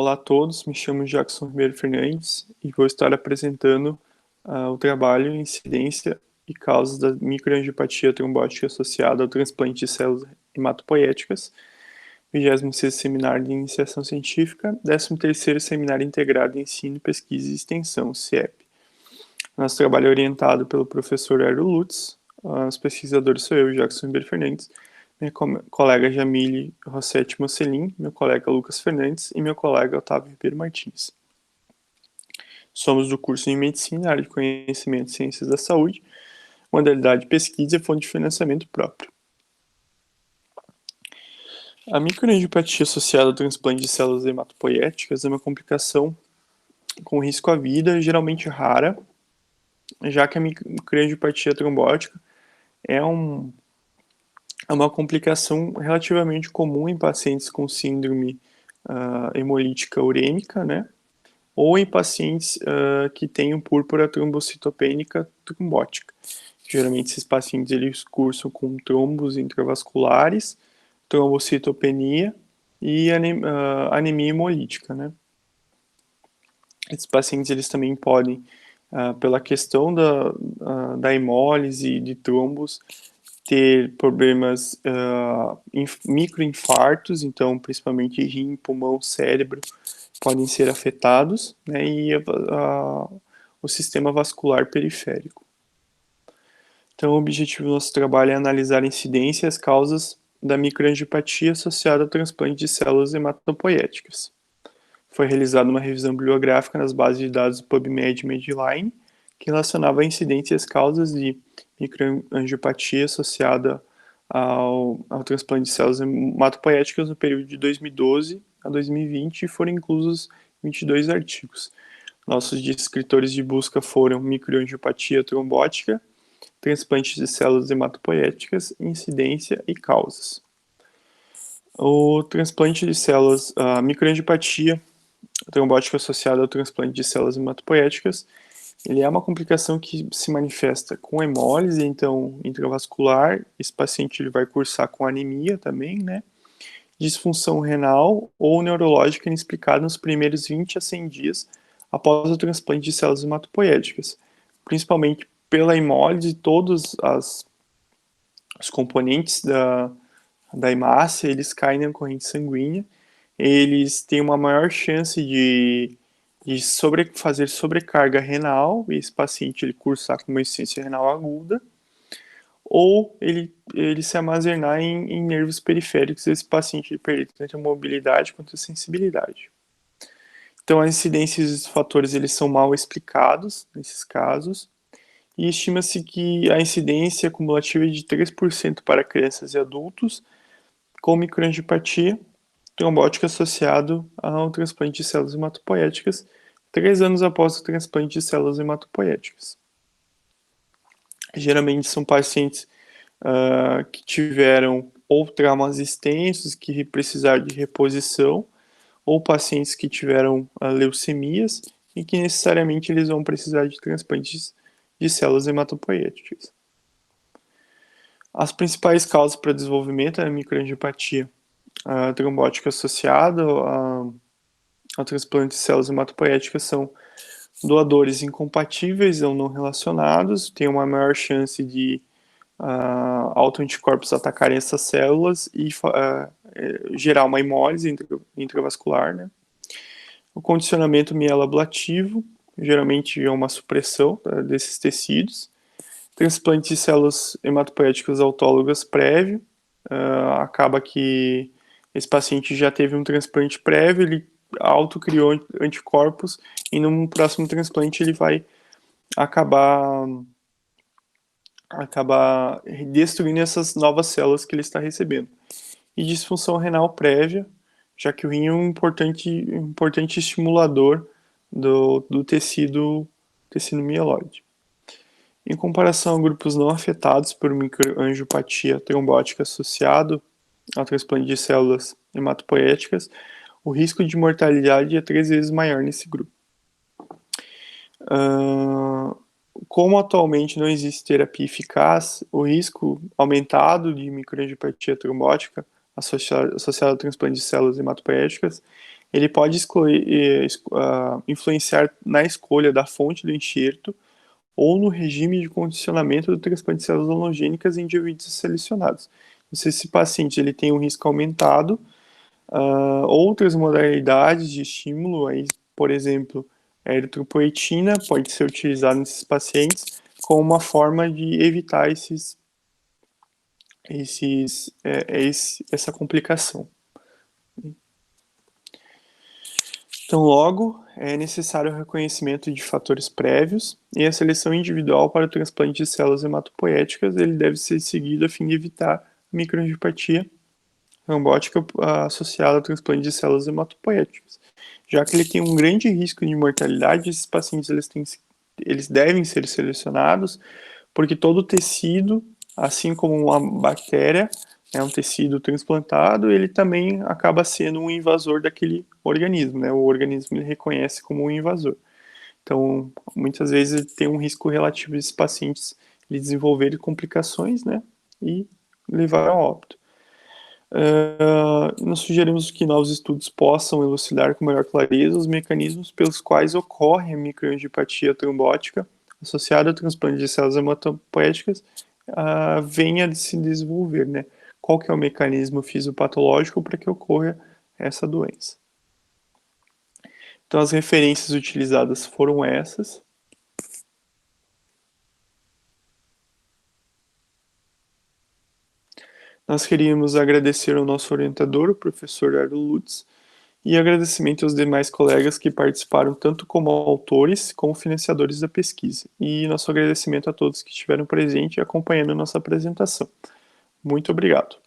Olá a todos, me chamo Jackson Ribeiro Fernandes e vou estar apresentando o trabalho, incidência e causas da microangiopatia trombótica associada ao transplante de células hematopoéticas, 26º Seminário de Iniciação Científica, 13º Seminário Integrado de Ensino, Pesquisa e Extensão, CIEP. Nosso trabalho é orientado pelo professor Aero Lutz, os pesquisadores sou eu, Jackson Ribeiro Fernandes, minha colega Jamile Rossetti Mocelin, meu colega Lucas Fernandes e meu colega Otávio Ribeiro Martins. Somos do curso de Medicina, área de Conhecimento e Ciências da Saúde, modalidade pesquisa e fonte de financiamento próprio. A microangiopatia associada ao transplante de células hematopoéticas é uma complicação com risco à vida, geralmente rara, já que a microangiopatia trombótica é uma complicação relativamente comum em pacientes com síndrome hemolítica urêmica, né? Ou em pacientes que tenham púrpura trombocitopênica trombótica. Geralmente esses pacientes eles cursam com trombos intravasculares, trombocitopenia e anemia hemolítica, né? Esses pacientes eles também podem, pela questão da hemólise de trombos, ter problemas microinfartos, então principalmente rim, pulmão, cérebro podem ser afetados, né, e o sistema vascular periférico. Então o objetivo do nosso trabalho é analisar a incidência e as causas da microangiopatia associada ao transplante de células hematopoéticas. Foi realizada uma revisão bibliográfica nas bases de dados do PubMed e Medline, que relacionava a incidência e as causas de microangiopatia associada ao transplante de células hematopoéticas no período de 2012 a 2020 e foram inclusos 22 artigos. Nossos descritores de busca foram microangiopatia trombótica, transplante de células hematopoéticas, incidência e causas. O transplante de células, a microangiopatia trombótica associada ao transplante de células hematopoéticas, ele é uma complicação que se manifesta com hemólise, então intravascular, esse paciente ele vai cursar com anemia também, né? Disfunção renal ou neurológica inexplicada nos primeiros 20 a 100 dias após o transplante de células hematopoéticas, principalmente pela hemólise, todos os componentes da hemácia, eles caem na corrente sanguínea, eles têm uma maior chance de fazer sobrecarga renal, e esse paciente ele cursar com uma insuficiência renal aguda, ou ele se armazenar em nervos periféricos, esse paciente ele perder tanto a mobilidade quanto a sensibilidade. Então, as incidências e os fatores eles são mal explicados nesses casos, e estima-se que a incidência cumulativa é de 3% para crianças e adultos com microangiopatia trombótica associado ao transplante de células hematopoéticas 3 anos após o transplante de células hematopoéticas. Geralmente são pacientes que tiveram ou traumas extensos, que precisaram de reposição, ou pacientes que tiveram leucemias e que necessariamente eles vão precisar de transplantes de células hematopoéticas. As principais causas para desenvolvimento da microangiopatia trombótica associada ao transplante de células hematopoéticas são doadores incompatíveis ou não relacionados, tem uma maior chance de autoanticorpos atacarem essas células e gerar uma hemólise intravascular, né? O condicionamento mieloablativo, geralmente é uma supressão desses tecidos. Transplante de células hematopoéticas autólogas prévio, acaba que esse paciente já teve um transplante prévio, ele autocriou anticorpos e num próximo transplante ele vai acabar destruindo essas novas células que ele está recebendo. E disfunção renal prévia, já que o rim é um importante estimulador do tecido mieloide. Em comparação a grupos não afetados por microangiopatia trombótica associado ao transplante de células hematopoéticas, o risco de mortalidade é 3 vezes maior nesse grupo. Como atualmente não existe terapia eficaz, o risco aumentado de microangiopatia trombótica associado ao transplante de células hematopoéticas Ele pode influenciar na escolha da fonte do enxerto ou no regime de condicionamento do transplante de células halogênicas em indivíduos selecionados. Se esse paciente ele tem um risco aumentado, outras modalidades de estímulo, aí, por exemplo, a eritropoetina pode ser utilizada nesses pacientes como uma forma de evitar essa complicação. Então, logo, é necessário o reconhecimento de fatores prévios e a seleção individual para o transplante de células hematopoéticas ele deve ser seguido a fim de evitar a microangiopatia trombótica associada ao transplante de células hematopoéticas. Já que ele tem um grande risco de mortalidade, esses pacientes eles devem ser selecionados porque todo tecido, assim como uma bactéria, é um tecido transplantado, ele também acaba sendo um invasor daquele organismo, né? O organismo ele reconhece como um invasor. Então, muitas vezes ele tem um risco relativo desses pacientes eles desenvolverem complicações, né? E levar ao óbito. Nós sugerimos que novos estudos possam elucidar com maior clareza os mecanismos pelos quais ocorre a microangiopatia trombótica associada ao transplante de células hematopoéticas venha a se desenvolver, né? Qual que é o mecanismo fisiopatológico para que ocorra essa doença. Então, as referências utilizadas foram essas. Nós queríamos agradecer ao nosso orientador, o professor Arlo Lutz, e agradecimento aos demais colegas que participaram tanto como autores como financiadores da pesquisa. E nosso agradecimento a todos que estiveram presentes e acompanhando nossa apresentação. Muito obrigado.